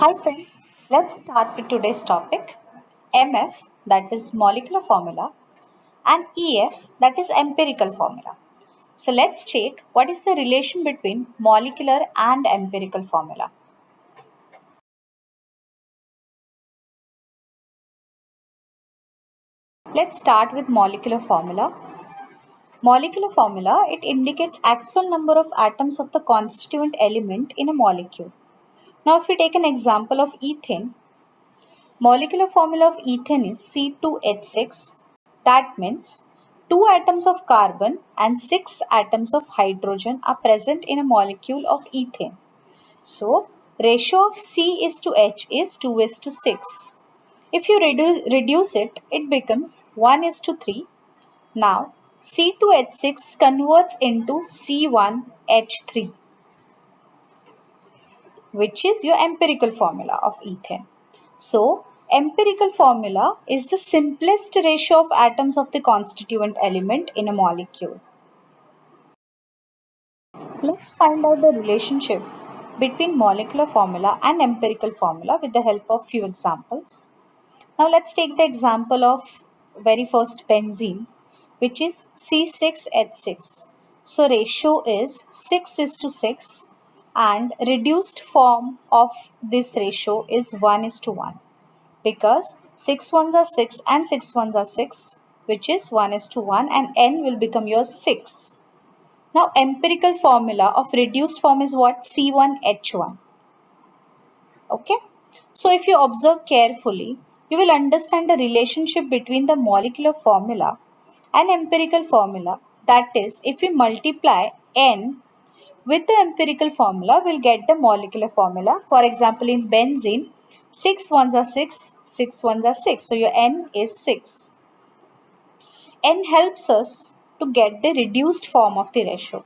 Hi friends, let's start with today's topic MF, that is molecular formula, and EF, that is empirical formula. So let's check what is the relation between molecular and empirical formula. Let's start with molecular formula. Molecular formula, it indicates actual number of atoms of the constituent element in a molecule. Now if we take an example of ethane, molecular formula of ethane is C2H6. That means 2 atoms of carbon and 6 atoms of hydrogen are present in a molecule of ethane. So, ratio of C is to H is 2 is to 6. If you reduce it, it becomes 1 is to 3. Now, C2H6 converts into C1H3, which is your empirical formula of ethane. So, empirical formula is the simplest ratio of atoms of the constituent element in a molecule. Let's find out the relationship between molecular formula and empirical formula with the help of few examples. Now let's take the example of very first benzene, which is C6H6. So ratio is 6 is to 6 and reduced form of this ratio is 1 is to 1 because 6 ones are 6 and 6 ones are 6, which is 1 is to 1, and n will become your 6. Now empirical formula of reduced form is what? C1H1. Okay. So if you observe carefully, you will understand the relationship between the molecular formula and empirical formula. That is, if we multiply n with the empirical formula, we'll get the molecular formula. For example, in benzene, 6 ones are 6, 6 ones are 6. So your n is 6. N helps us to get the reduced form of the ratio.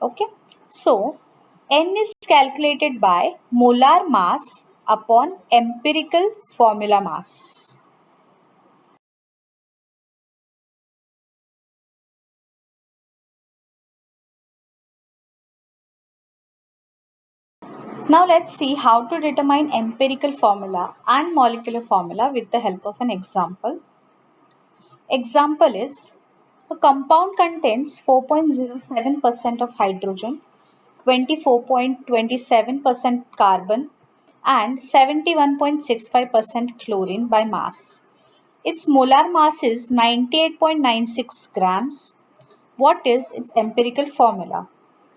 Okay. So, N is calculated by molar mass upon empirical formula mass. Now let's see how to determine empirical formula and molecular formula with the help of an example. Example is a compound contains 4.07% of hydrogen, 24.27% carbon and 71.65% chlorine by mass. Its molar mass is 98.96 grams. What is its empirical formula?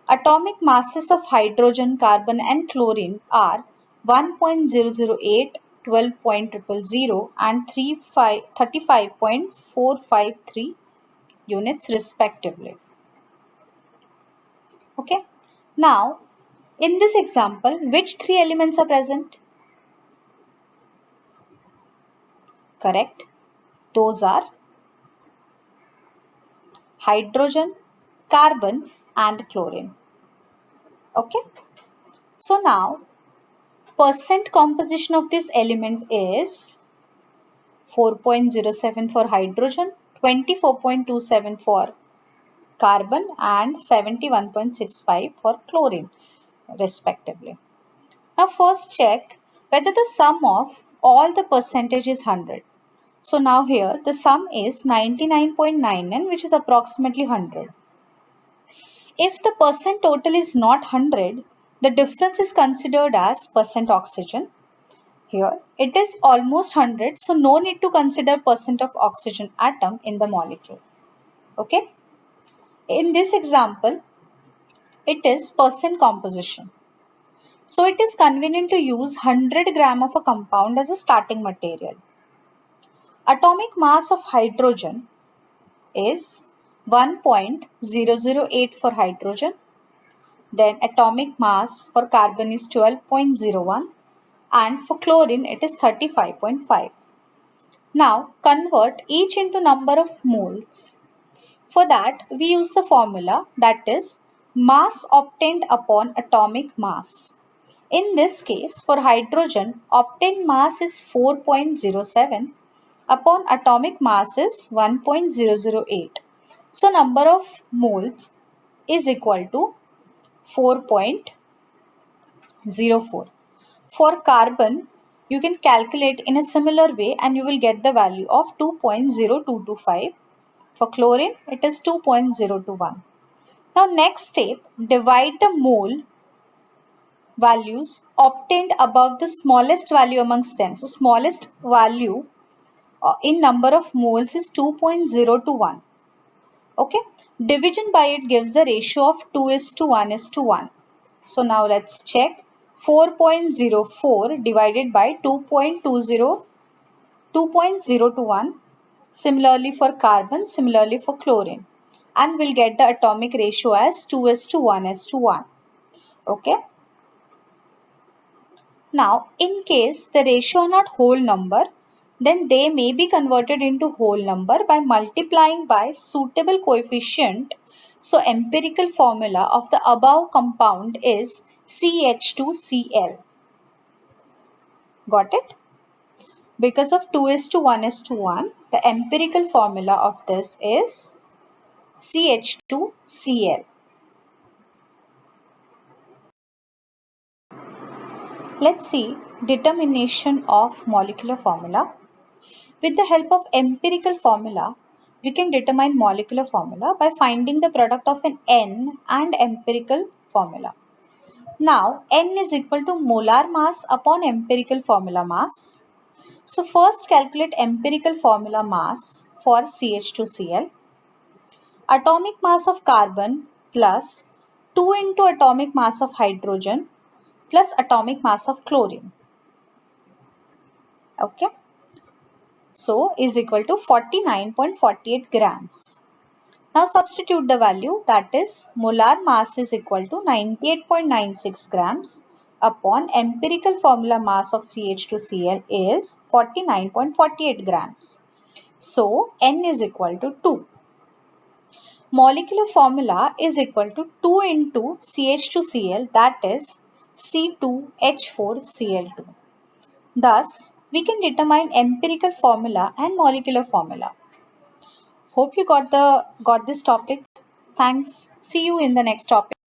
Atomic masses of hydrogen, carbon and chlorine are 1.008, 12.000 and 35.453 units respectively. Okay. Now, in this example, which three elements are present? Correct. Those are hydrogen, carbon and chlorine. Okay. So now percent composition of this element is 4.07 for hydrogen, 24.27 for carbon and 71.65 for chlorine respectively. Now first check whether the sum of all the percentage is 100. So now here the sum is 99.99, which is approximately 100. If the percent total is not 100, the difference is considered as percent oxygen. Here it is almost 100, so no need to consider percent of oxygen atom in the molecule. Okay. In this example, it is percent composition. So it is convenient to use 100 gram of a compound as a starting material. Atomic mass of hydrogen is 1.008 for hydrogen. Then atomic mass for carbon is 12.01 and for chlorine it is 35.5. Now convert each into number of moles. For that we use the formula, that is mass obtained upon atomic mass. In this case, for hydrogen, obtained mass is 4.07 upon atomic mass is 1.008. So number of moles is equal to 2.04. For carbon, you can calculate in a similar way and you will get the value of 2.0225. For chlorine, it is 2.021. Now next step, divide the mole values obtained above the smallest value amongst them. So smallest value in number of moles is 2.021. Okay. Division by it gives the ratio of 2:1:1. So now let's check. 4.04 divided by 2.021. Similarly for carbon, similarly for chlorine. And we'll get the atomic ratio as 2:1:1. Okay. Now, in case the ratio are not whole number, then they may be converted into whole number by multiplying by suitable coefficient. So, empirical formula of the above compound is CH2Cl. Got it? Because of 2:1:1, the empirical formula of this is CH2Cl. Let's see determination of molecular formula. With the help of empirical formula, we can determine molecular formula by finding the product of an N and empirical formula. Now, N is equal to molar mass upon empirical formula mass. So, first calculate empirical formula mass for CH2Cl. Atomic mass of carbon plus 2 into atomic mass of hydrogen plus atomic mass of chlorine. Okay. So, is equal to 49.48 grams. Now substitute the value, that is molar mass is equal to 98.96 grams upon empirical formula mass of CH2Cl is 49.48 grams. So N is equal to 2. Molecular formula is equal to 2 into CH2Cl, that is C2H4Cl2. Thus, we can determine empirical formula and molecular formula. Hope you got this topic. Thanks. See you in the next topic.